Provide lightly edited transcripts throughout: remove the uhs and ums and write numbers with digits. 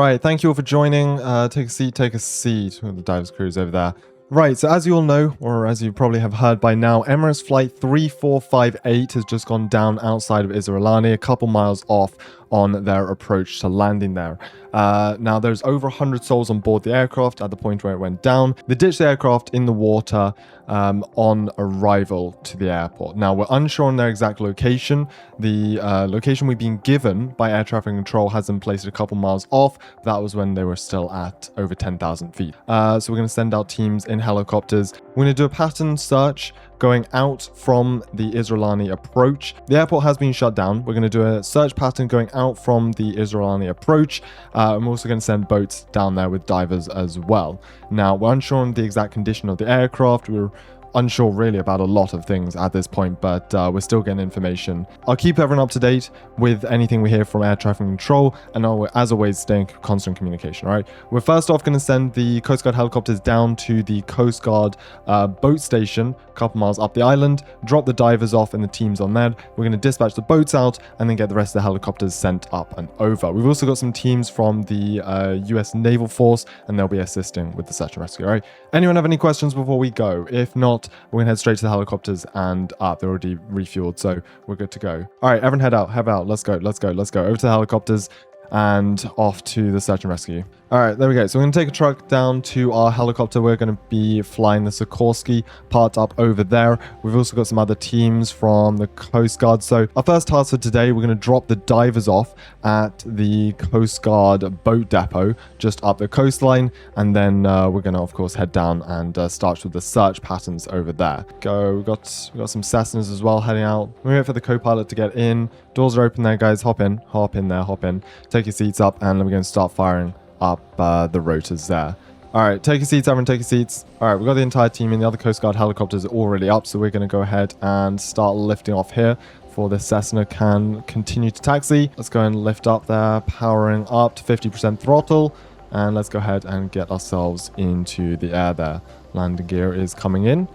right, thank you all for joining. Take a seat, take a seat. The divers crew's over there. Right, so as you all know, or as you probably have heard by now, Emirates Flight 3458 has just gone down outside of Israelani, a couple miles off on their approach to landing there. Now, there's over 100 souls on board the aircraft at the point where it went down. They ditched the aircraft in the water on arrival to the airport. Now, we're unsure on their exact location. The location we've been given by air traffic control has them placed a couple miles off. That was when they were still at over 10,000 feet. So we're going to send out teams in helicopters. We're going to do a pattern search going out from the Israelani approach. The airport has been shut down. We're going to do a search pattern going out from the Israelani approach. And we're also going to send boats down there with divers as well. Now, we're unsure on the exact condition of the aircraft. We're unsure really about a lot of things at this point, but we're still getting information. I'll keep everyone up to date with anything we hear from air traffic control, and I'll, as always, stay in constant communication. All right, we're first off going to send the Coast Guard helicopters down to the Coast Guard boat station a couple miles up the island, drop the divers off and the teams on there. We're going to dispatch the boats out and then get the rest of the helicopters sent up and over. We've also got some teams from the US Naval Force, and they'll be assisting with the search and rescue. All right, anyone have any questions before we go? If not, we're gonna head straight to the helicopters and up. They're already refueled, so we're good to go. All right, everyone head out. Let's go. Over to the helicopters and off to the search and rescue. All right, there we go. So we're going to take a truck down to our helicopter. We're going to be flying the Sikorsky part up over there. We've also got some other teams from the Coast Guard. So our first task for today, we're going to drop the divers off at the Coast Guard boat depot just up the coastline. And then we're going to, of course, head down and start with the search patterns over there. We've got some Cessnas as well heading out. We're waiting for the co-pilot to get in. Doors are open there, guys. Hop in there. Take your seats up, and then we're going to start firing up the rotors there. All right, take your seats, everyone, take your seats. All right, we've got the entire team in. The other Coast Guard helicopters are already up, so we're going to go ahead and start lifting off here before the Cessna can continue to taxi. Let's go and lift up there, powering up to 50% throttle, and let's go ahead and get ourselves into the air there. Landing gear is coming in.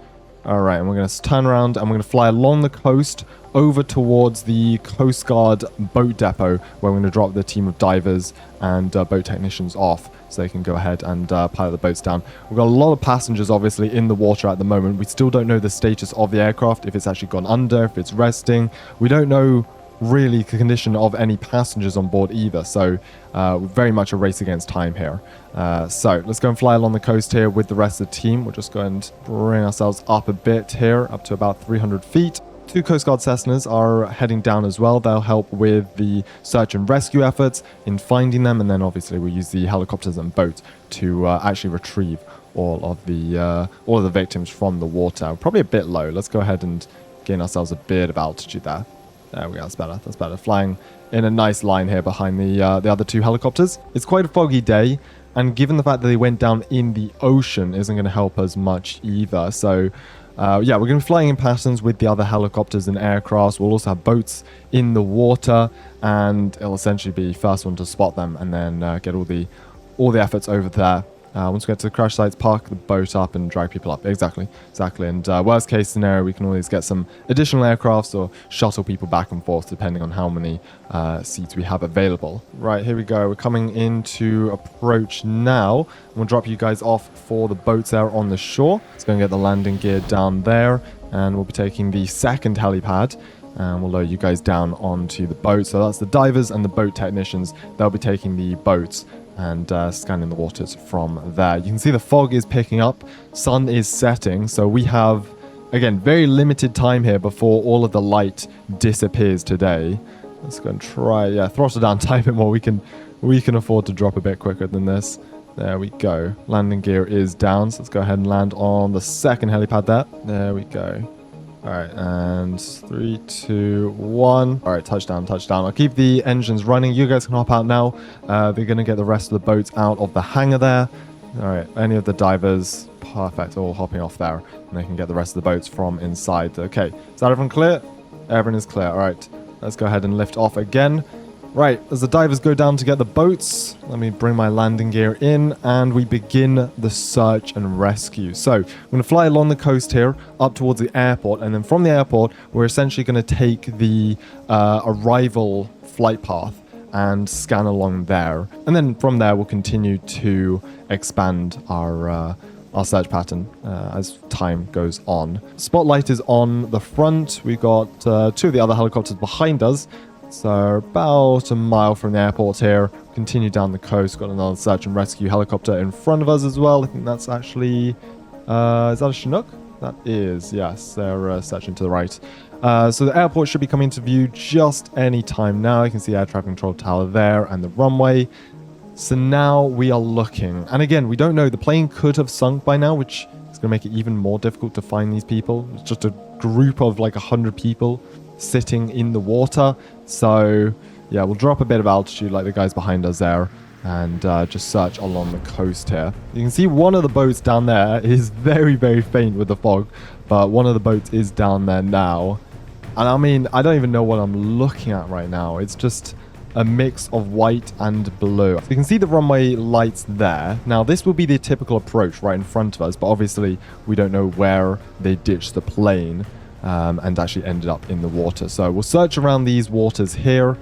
All right, and we're going to turn around and we're going to fly along the coast over towards the Coast Guard boat depot, where we're going to drop the team of divers and boat technicians off so they can go ahead and pilot the boats down. We've got a lot of passengers obviously in the water at the moment. We still don't know the status of the aircraft, if it's actually gone under, if it's resting. We don't know really the condition of any passengers on board either, so very much a race against time here. So let's go and fly along the coast here with the rest of the team. We'll just go and bring ourselves up a bit here, up to about 300 feet. Two Coast Guard Cessnas are heading down as well. They'll help with the search and rescue efforts in finding them, and then obviously we'll use the helicopters and boats to actually retrieve all of the victims from the water. Probably a bit low. Let's go ahead and gain ourselves a bit of altitude there. There we go. That's better. Flying in a nice line here behind the other two helicopters. It's quite a foggy day, and given the fact that they went down in the ocean isn't going to help us much either. So yeah, we're going to be flying in patterns with the other helicopters and aircrafts. We'll also have boats in the water, and it'll essentially be first one to spot them and then get all the efforts over there. Once we get to the crash sites, park the boat up and drag people up. Exactly. And worst case scenario, we can always get some additional aircrafts or shuttle people back and forth depending on how many seats we have available. Right, here we go. We're coming into approach now. We'll drop you guys off for the boats there on the shore. Let's go and get the landing gear down there, and we'll be taking the second helipad. And we'll load you guys down onto the boat. So that's the divers and the boat technicians. They'll be taking the boats and scanning the waters from there. You can see the fog is picking up, sun is setting, so we have, again, very limited time here before all of the light disappears today. Let's go and try, throttle down time a bit more. We can afford to drop a bit quicker than this. There we go. Landing gear is down, so let's go ahead and land on the second helipad there. There we go. All right, and 3, 2, 1. All right, touchdown. I'll keep the engines running. You guys can hop out now. They're going to get the rest of the boats out of the hangar there. All right, any of the divers, perfect, all hopping off there. And they can get the rest of the boats from inside. Okay, is that everyone clear? Everyone is clear. All right, let's go ahead and lift off again. Right, as the divers go down to get the boats, let me bring my landing gear in, and we begin the search and rescue. So, I'm going to fly along the coast here, up towards the airport, and then from the airport, we're essentially going to take the arrival flight path and scan along there. And then from there, we'll continue to expand our search pattern as time goes on. Spotlight is on the front. We've got 2 of the other helicopters behind us. So about a mile from the airport here. Continue down the coast. Got another search and rescue helicopter in front of us as well. I think that's actually... is that a Chinook? That is, yes. They're searching to the right. So the airport should be coming into view just any time now. You can see air traffic control tower there and the runway. So now we are looking. And again, we don't know. The plane could have sunk by now, which is going to make it even more difficult to find these people. It's just a group of like 100 people sitting in the water. So yeah, we'll drop a bit of altitude like the guys behind us there and just search along the coast here. You can see one of the boats down there is very, very faint with the fog, but one of the boats is down there now. And I mean, I don't even know what I'm looking at right now. It's just a mix of white and blue. So you can see the runway lights there. Now, this will be the typical approach right in front of us, but obviously we don't know where they ditched the plane and actually ended up in the water. So we'll search around these waters here,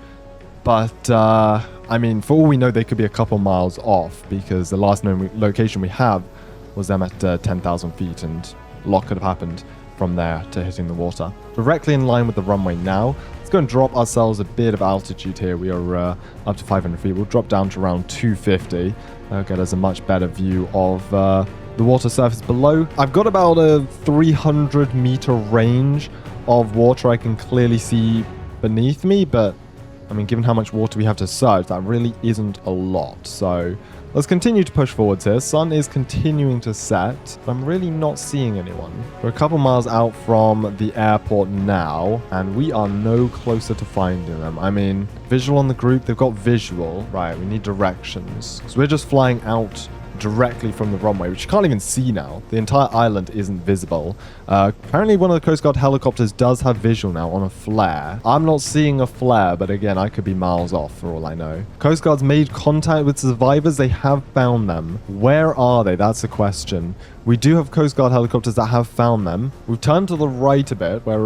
but I mean, for all we know, they could be a couple miles off because the last known location we have was them at 10,000 feet, and a lot could have happened from there to hitting the water. Directly in line with the runway now. Let's go and drop ourselves a bit of altitude here. We are up to 500 feet. We'll drop down to around 250. That'll get us a much better view of the water surface below. I've got about a 300 meter range of water I can clearly see beneath me, but I mean, given how much water we have to search, that really isn't a lot. So let's continue to push forwards here. Sun is continuing to set, but I'm really not seeing anyone. We're a couple miles out from the airport now, and we are no closer to finding them. I mean, visual on the group, they've got visual. Right, we need directions. So we're just flying out directly from the runway, which you can't even see now. The entire island isn't visible. Apparently one of the Coast Guard helicopters does have visual now on a flare. I'm not seeing a flare, but again, I could be miles off for all I know. Coast Guard's made contact with survivors. They have found them. Where are they? That's the question. We do have Coast Guard helicopters that have found them. We've turned to the right a bit where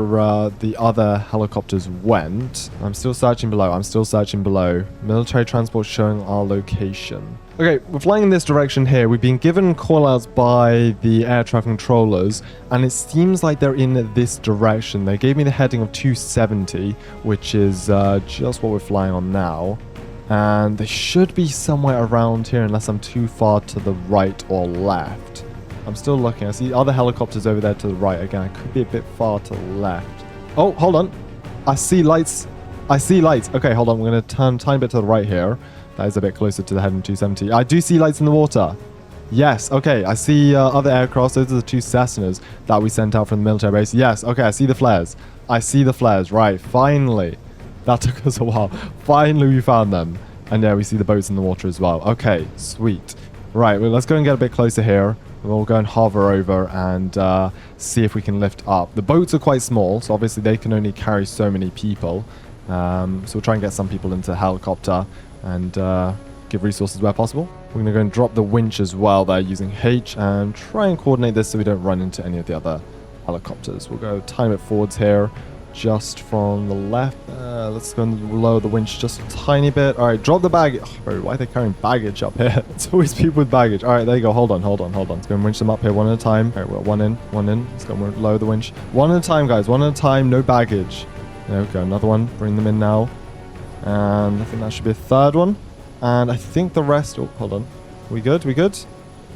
the other helicopters went. I'm still searching below. I'm still searching below. Military transport showing our location. Okay, we're flying in this direction here. We've been given callouts by the air traffic controllers, and it seems like they're in this direction. They gave me the heading of 270, which is just what we're flying on now. And they should be somewhere around here unless I'm too far to the right or left. I'm still looking. I see other helicopters over there to the right. Again, I could be a bit far to the left. Oh, hold on. I see lights. I see lights. Okay, hold on. We're going to turn a tiny bit to the right here. That is a bit closer to the heading 270. I do see lights in the water. Yes, okay. I see other aircraft. Those are the 2 Cessnas that we sent out from the military base. Yes, okay. I see the flares. I see the flares. Right, finally. That took us a while. Finally, we found them. And yeah, we see the boats in the water as well. Okay, sweet. Right, well, let's go and get a bit closer here. We'll go and hover over and see if we can lift up. The boats are quite small, so obviously they can only carry so many people. So we'll try and get some people into a helicopter and give resources where possible. We're going to go and drop the winch as well there using H and try and coordinate this so we don't run into any of the other helicopters. We'll go a tiny bit forwards here, just from the left. Let's go and lower the winch just a tiny bit. All right, drop the baggage. Oh, bro, why are they carrying baggage up here? It's always people with baggage. All right, there you go. Hold on. Let's go and winch them up here one at a time. All right, we're one in. Let's go and lower the winch. One at a time, guys. One at a time. No baggage. There we go. Another one. Bring them in now. And I think that should be a third one. And I think the rest... Oh, hold on. We good?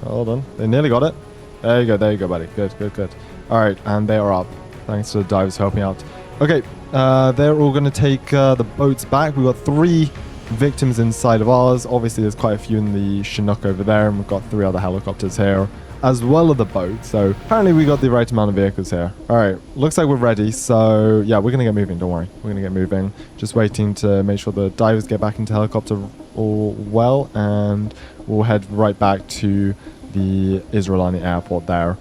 Hold on. They nearly got it. There you go, buddy. Good. All right, and they are up. Thanks to the divers helping out. Okay, they're all going to take the boats back. We've got 3 victims inside of ours. Obviously, there's quite a few in the Chinook over there, and we've got 3 other helicopters here, as well as the boat. So apparently we got the right amount of vehicles here. All right, looks like we're ready. So yeah, we're going to get moving. Don't worry. We're going to get moving. Just waiting to make sure the divers get back into helicopter all well, and we'll head right back to the Israelani airport there.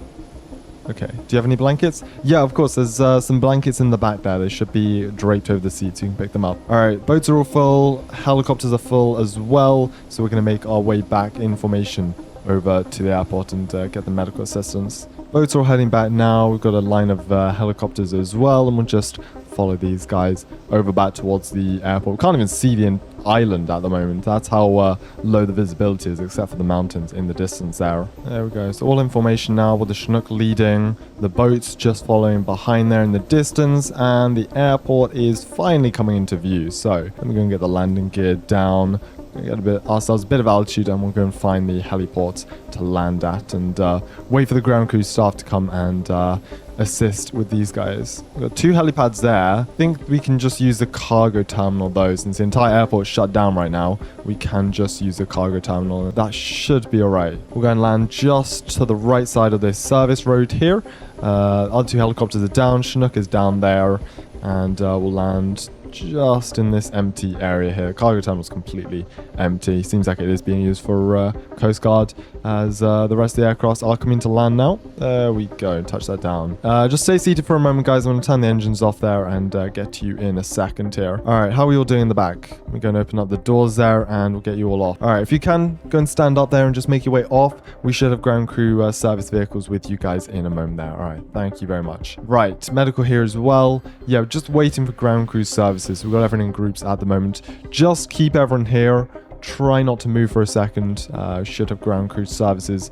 Okay, do you have any blankets? Yeah, of course, there's some blankets in the back there. They should be draped over the seats, so you can pick them up. All right, boats are all full, helicopters are full as well, so we're going to make our way back in formation over to the airport and get the medical assistance. Boats are all heading back now. We've got a line of helicopters as well, and we'll just follow these guys over back towards the airport. We can't even see the island at the moment. That's how low the visibility is, except for the mountains in the distance there. There we go. So all information now with the Chinook leading, the boats just following behind there in the distance, and the airport is finally coming into view. So let me go and get the landing gear down. Get ourselves a bit of altitude, and we'll go and find the heliport to land at, and wait for the ground crew staff to come and assist with these guys. We've got 2 helipads there. I think we can just use the cargo terminal though, since the entire airport's shut down right now. We can just use the cargo terminal. That should be alright. We'll go and land just to the right side of this service road here. Other 2 helicopters are down. Chinook is down there, and we'll land just in this empty area here. The cargo terminal is completely empty. Seems like it is being used for Coast Guard, as the rest of the aircrafts are coming to land now. There we go. Touch that down. Just stay seated for a moment, guys. I'm going to turn the engines off there and get to you in a second here. All right, how are we all doing in the back? We're going to open up the doors there, and we'll get you all off. All right, if you can, go and stand up there and just make your way off. We should have ground crew service vehicles with you guys in a moment there. All right, thank you very much. Right, medical here as well. Yeah, just waiting for ground crew services. We've got everyone in groups at the moment. Just keep everyone here. Try not to move for a second. Should have ground crew services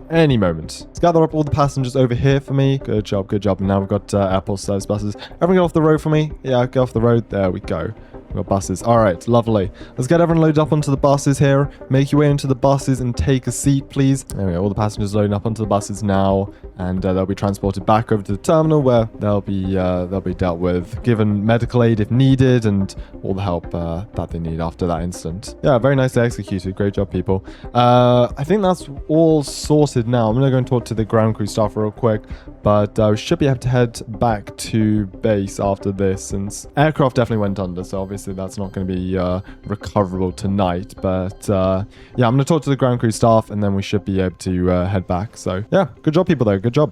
any moment. Let's gather up all the passengers over here for me. Good job, good job. And now we've got airport service buses. Everyone get off the road for me. Yeah, get off the road. There we go. We've got buses. All right, lovely. Let's get everyone loaded up onto the buses here. Make your way into the buses and take a seat, please. There we go. All the passengers loading up onto the buses now, and they'll be transported back over to the terminal, where they'll be dealt with, given medical aid if needed, and all the help that they need after that incident. Yeah, very nicely executed. Great job, people. I think that's all sorted now. I'm gonna go and talk to the ground crew staff real quick, but we should be able to head back to base after this, since aircraft definitely went under, so obviously that's not going to be recoverable tonight. But yeah, I'm going to talk to the ground crew staff, and then we should be able to head back. So yeah, good job, people, though. Good job.